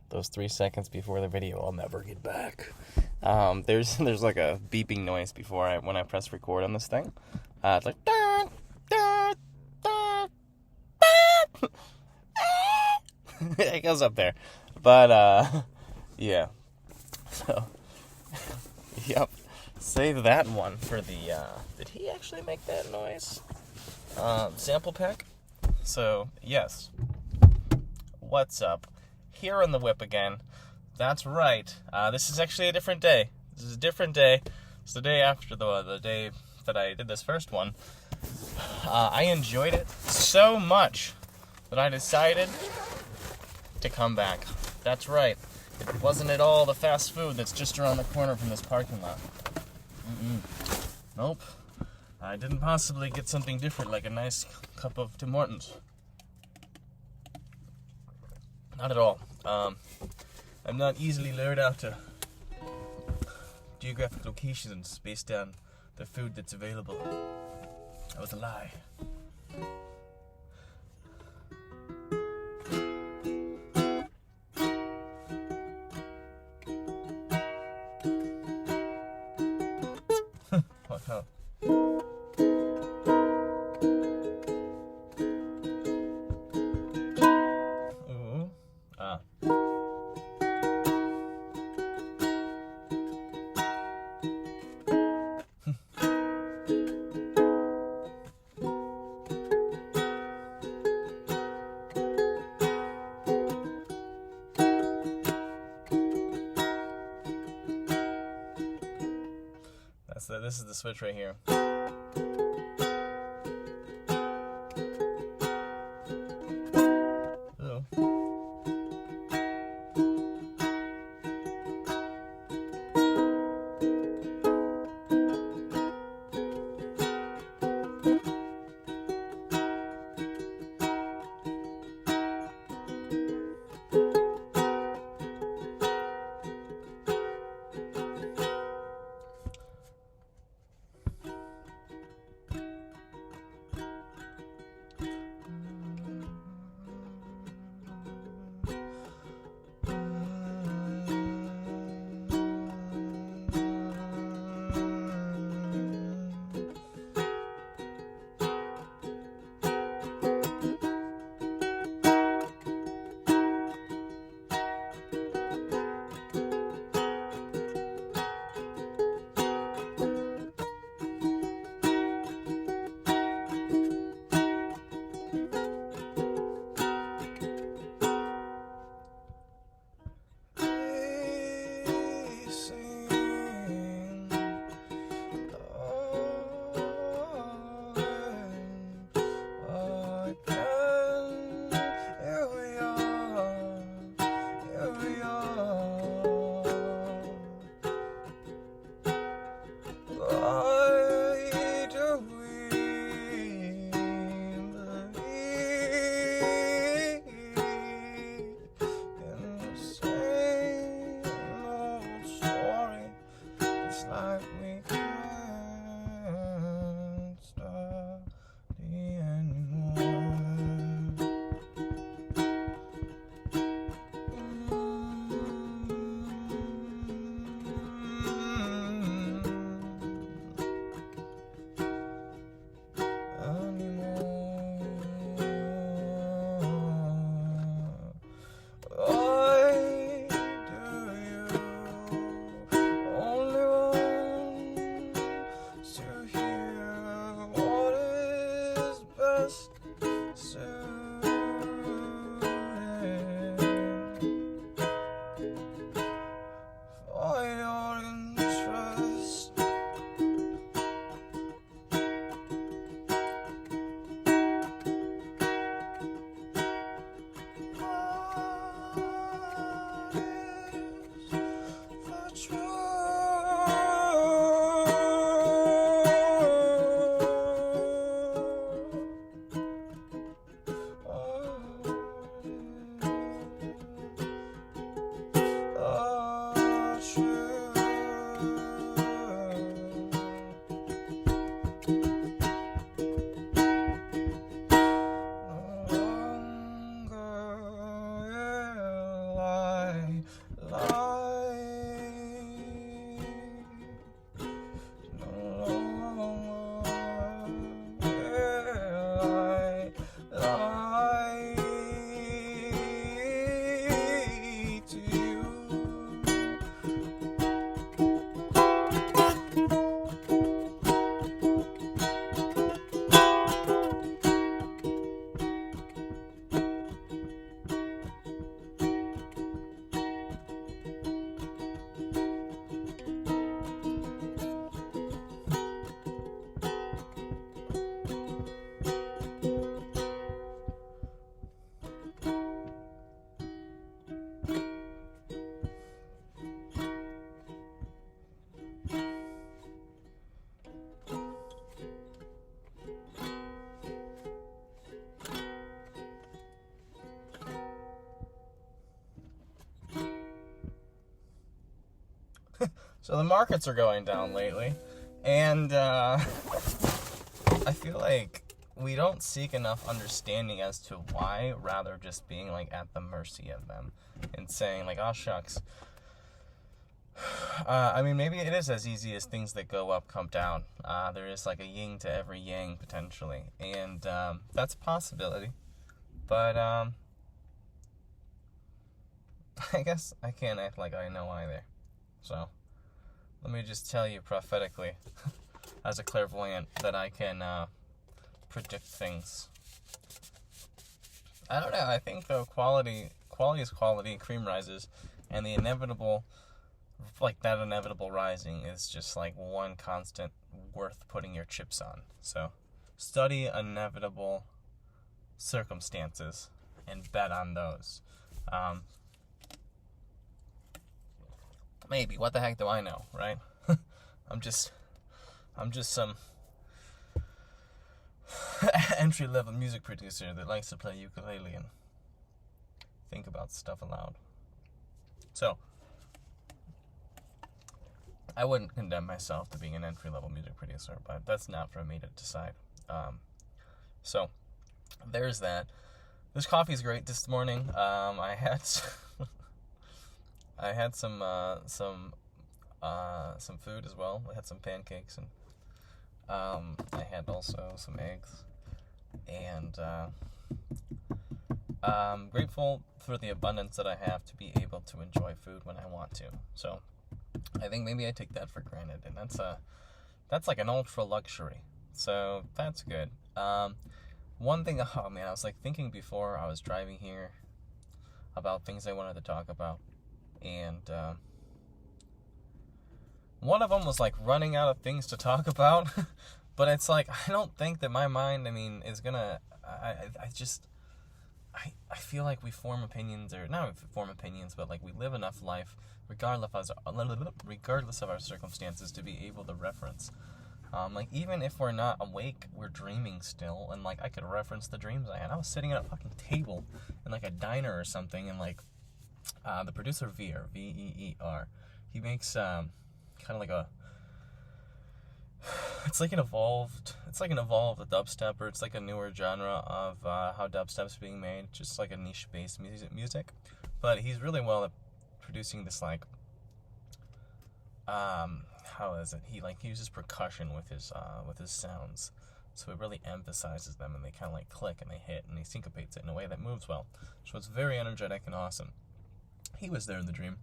those 3 seconds before the video I'll never get back. There's like a beeping noise when I press record on this thing. It's like dun, dun, dun, dun. It goes up there. But yeah. So yep. Save that one for the did he actually make that noise? Sample pack. So yes. What's up? Here on the whip again. That's right. This is actually a different day. This is a different day. It's the day after the day that I did this first one. I enjoyed it so much that I decided to come back. That's right. It wasn't at all the fast food that's just around the corner from this parking lot. Nope. I didn't possibly get something different like a nice cup of Tim Hortons. Not at all. I'm not easily lured out to geographic locations based on the food that's available. That was a lie. What hell? Ooh. Ah. This is the switch right here. Ooh. So the markets are going down lately, and I feel like we don't seek enough understanding as to why, rather just being like at the mercy of them and saying like, oh shucks. I mean, maybe it is as easy as things that go up come down. There is like a yin to every yang potentially, and that's a possibility. But I guess I can't act like I know either. So let me just tell you prophetically, as a clairvoyant, that I can predict things. I don't know. I think though quality is quality. Cream rises, and the inevitable. Like that inevitable rising is just like one constant worth putting your chips on. So study inevitable circumstances and bet on those. Maybe, what the heck do I know, right? I'm just some entry-level music producer that likes to play ukulele and think about stuff aloud. So I wouldn't condemn myself to being an entry-level music producer, but that's not for me to decide. So there's that. This coffee's great this morning. I had some food as well. I had some pancakes, and I had also some eggs, and I'm grateful for the abundance that I have to be able to enjoy food when I want to. So I think maybe I take that for granted, and that's like an ultra luxury. So that's good. One thing, oh man, I was like thinking before I was driving here about things I wanted to talk about, and one of them was like running out of things to talk about. But it's like, I don't think that my mind, I mean, is gonna, I feel like we form opinions, or not form opinions, but like we live enough life, regardless of our circumstances, to be able to reference. Like even if we're not awake, we're dreaming still, and like I could reference the dreams I had. I was sitting at a fucking table in like a diner or something, and like the producer Veer, Veer, he makes kind of like a, it's like an evolved dubstep, or it's like a newer genre of how dubstep's being made, just like a niche-based music. But he's really well at producing this like, how is it? He uses percussion with his sounds, so it really emphasizes them, and they kind of like click and they hit, and he syncopates it in a way that moves well. So it's very energetic and awesome. He was there in the dream.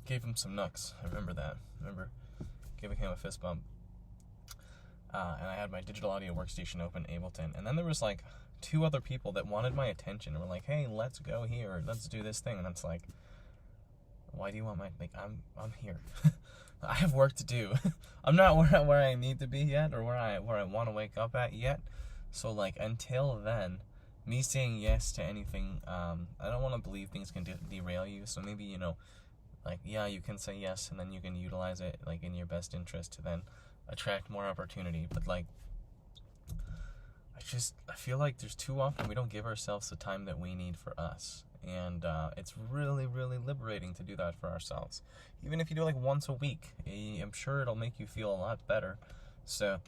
Gave him some knucks. I remember that. I remember giving him a fist bump. And I had my digital audio workstation open, Ableton, and then there was like 2 other people that wanted my attention and were like, "Hey, let's go here, or let's do this thing." And it's like, why do you want my, like, I'm here. I have work to do. I'm not where I need to be yet, or where I want to wake up at yet. So like until then, me saying yes to anything, I don't want to believe things can derail you. So maybe, you know, like, yeah, you can say yes, and then you can utilize it like in your best interest to then attract more opportunity. But like, I feel like there's too often we don't give ourselves the time that we need for us, and it's really, really liberating to do that for ourselves. Even if you do like once a week, I'm sure it'll make you feel a lot better. So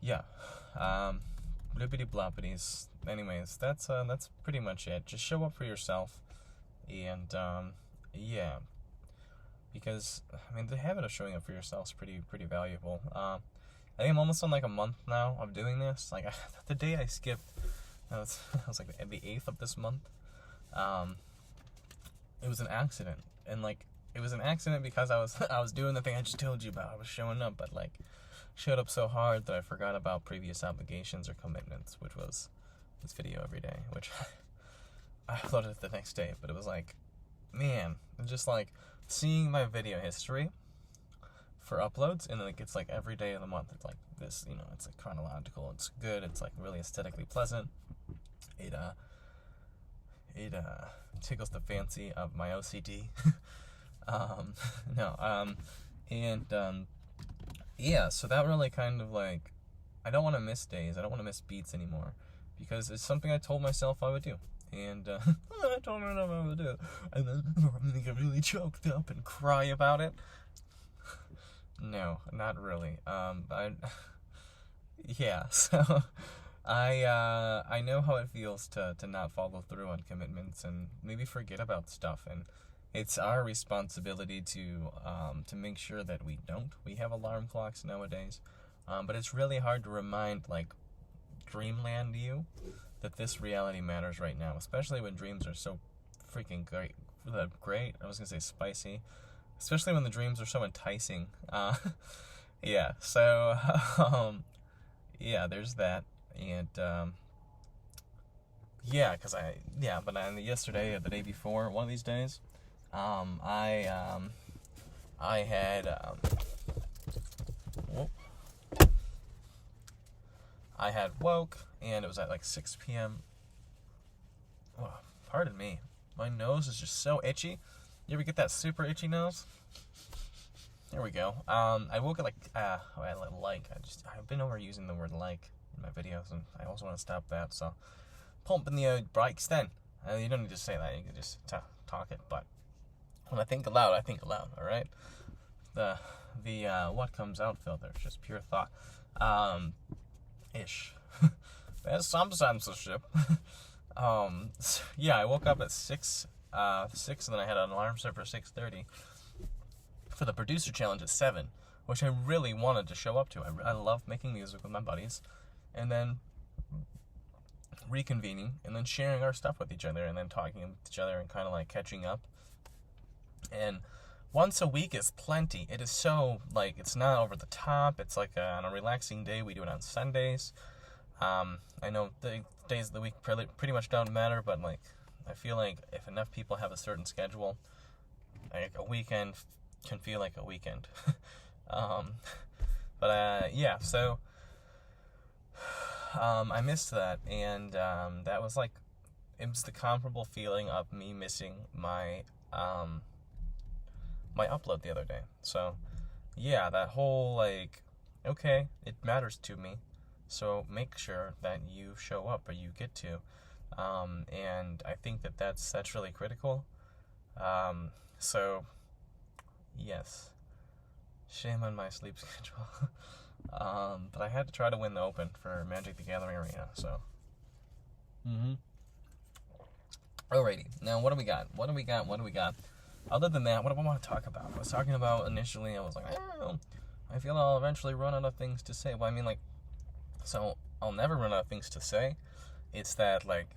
yeah, blippity bloppities. Anyways, that's pretty much it. Just show up for yourself, and yeah, because I mean the habit of showing up for yourself is pretty valuable. I think I'm almost on like a month now of doing this. Like the day I skipped, I was like the 8th of this month. It was an accident, and like it was an accident because I was doing the thing I just told you about. I was showing up, but like showed up so hard that I forgot about previous obligations or commitments, which was this video every day, which I uploaded it the next day. But it was like, man, just like seeing my video history for uploads, and like it's like every day of the month it's like this, you know, it's like chronological, it's good, it's like really aesthetically pleasant. It tickles the fancy of my OCD. Yeah, so that really kind of like, I don't want to miss days, I don't want to miss beats anymore, because it's something I told myself I would do, and I don't know what I'm gonna do, and then I'm gonna get really choked up and cry about it. No, not really. Yeah, so I know how it feels to not follow through on commitments and maybe forget about stuff, and it's our responsibility to make sure that we don't. We have alarm clocks nowadays, but it's really hard to remind like dreamland you that this reality matters right now, especially when dreams are so freaking great. Great. I was gonna say spicy, especially when the dreams are so enticing. Yeah. So, yeah, there's that, and yeah, but yesterday or the day before, one of these days, I had whoop, I had woke, and it was at like 6 p.m. Oh, pardon me. My nose is just so itchy. You ever get that super itchy nose? There we go. I woke at I've been overusing the word like in my videos, and I also want to stop that, so pumping the brakes then. You don't need to say that, you can just talk it, but when I think aloud, alright? The what comes out filter, it's just pure thought. Ish. There's some censorship. Yeah, I woke up at 6, and then I had an alarm set for 6:30 for the producer challenge at 7, which I really wanted to show up to. I love making music with my buddies, and then reconvening, and then sharing our stuff with each other, and then talking with each other, and kind of like catching up. And once a week is plenty. It is so, like, it's not over the top. It's like on a relaxing day. We do it on Sundays. I know the days of the week pretty much don't matter, but like, I feel like if enough people have a certain schedule, like a weekend can feel like a weekend. Yeah, so I missed that, and that was like, it was the comparable feeling of me missing my my upload the other day. So yeah, that whole like, okay, it matters to me, so make sure that you show up, or you get to, and I think that's really critical. So yes, shame on my sleep schedule. But I had to try to win the Open for Magic the Gathering Arena, so. Alrighty, now what do we got? Other than that, what do I want to talk about? I was talking about initially, I was like, I don't know. I feel I'll eventually run out of things to say. Well, I mean, like, so I'll never run out of things to say. It's that, like,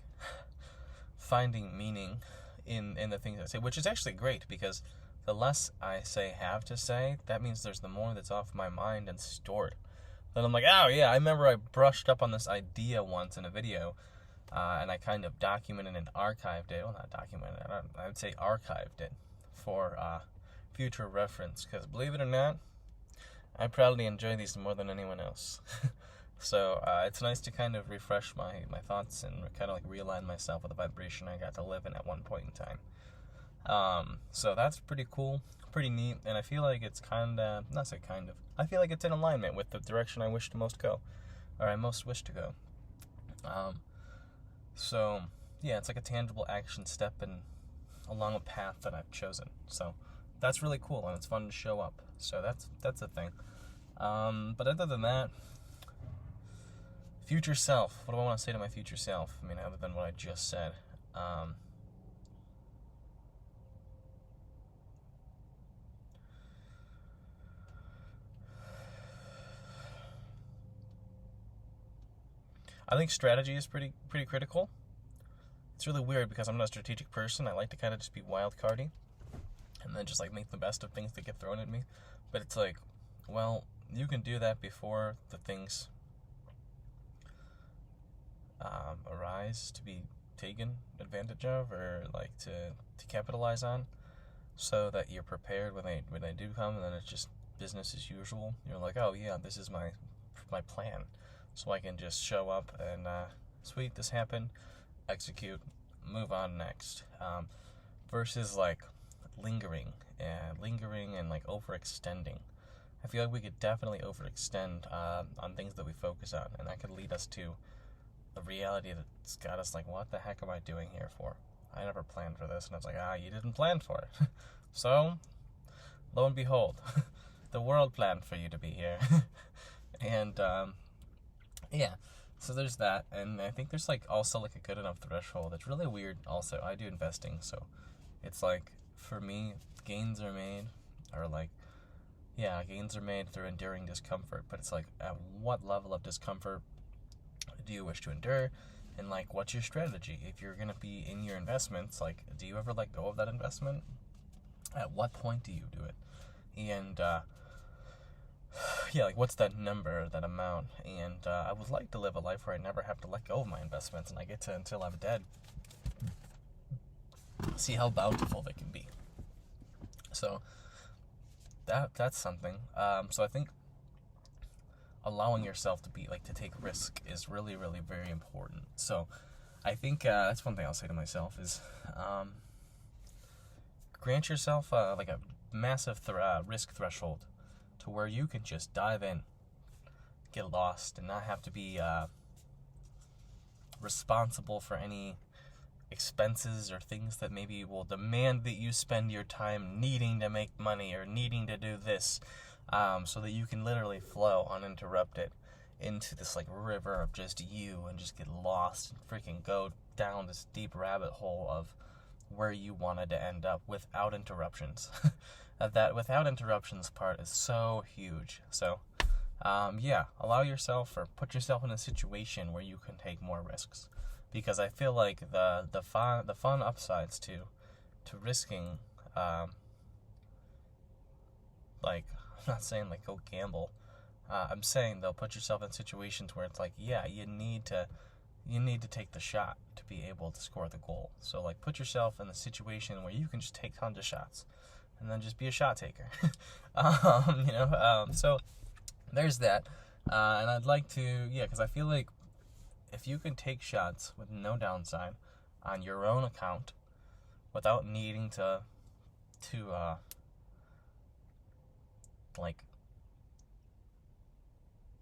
finding meaning in the things I say, which is actually great, because the less I have to say, that means there's the more that's off my mind and stored. Then I'm like, oh yeah, I remember I brushed up on this idea once in a video, and I kind of documented and archived it. Well, not documented, I would say archived it for future reference, because believe it or not, I proudly enjoy these more than anyone else. So it's nice to kind of refresh my thoughts and kind of like realign myself with the vibration I got to live in at one point in time. So that's pretty cool, pretty neat, and I feel like it's I feel like it's in alignment with the direction I wish to most go, or I most wish to go. So yeah, it's like a tangible action step and along a path that I've chosen. So that's really cool, and it's fun to show up. So that's a thing. But other than that, future self. What do I want to say to my future self? I mean, other than what I just said. I think strategy is pretty critical. It's really weird because I'm not a strategic person. I like to kind of just be wild cardy, and then just like make the best of things that get thrown at me. But it's like, well, you can do that before the things arise to be taken advantage of, or like to capitalize on, so that you're prepared when they do come, and then it's just business as usual. You're like, oh yeah, this is my plan, so I can just show up and sweet, this happened, execute, move on next, versus like lingering and like overextending. I feel like we could definitely overextend on things that we focus on, and that could lead us to the reality that's got us like, what the heck am I doing here for? I never planned for this. And it's like, you didn't plan for it. So, lo and behold, the world planned for you to be here. And, yeah. So there's that. And I think there's like also like a good enough threshold. It's really weird also. I do investing, so it's like, for me, gains are made, or like, yeah, gains are made through enduring discomfort, but it's like, at what level of discomfort do you wish to endure? And like, what's your strategy? If you're gonna be in your investments, like, do you ever let go of that investment? At what point do you do it? And yeah, like, what's that number, that amount? And I would like to live a life where I never have to let go of my investments, and I get to, until I'm dead, see how bountiful they can be. So that's something. So I think allowing yourself to be like, to take risk is really, really very important. So I think that's one thing I'll say to myself is, grant yourself like a massive risk threshold to where you can just dive in, get lost, and not have to be responsible for any expenses or things that maybe will demand that you spend your time needing to make money or needing to do this, so that you can literally flow uninterrupted into this like river of just you, and just get lost and freaking go down this deep rabbit hole of where you wanted to end up without interruptions. That without interruptions part is so huge. So yeah, allow yourself, or put yourself in a situation where you can take more risks, because I feel like the fun upsides to risking, like, I'm not saying like go gamble. I'm saying though, put yourself in situations where it's like, yeah, you need to take the shot to be able to score the goal. So like, put yourself in a situation where you can just take tons of shots, and then just be a shot taker. So there's that. And I'd like to, because I feel like if you can take shots with no downside on your own account, without needing to like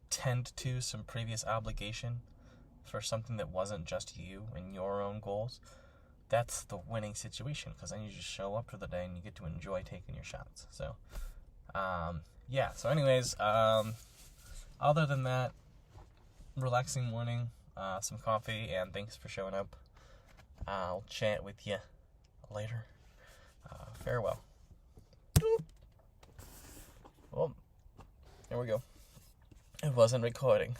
tend to some previous obligation for something that wasn't just you and your own goals, that's the winning situation, because then you just show up for the day and you get to enjoy taking your shots. So so anyways, other than that, relaxing morning, some coffee, and thanks for showing up. I'll chat with you later. Farewell. Well, there we go. It wasn't recording.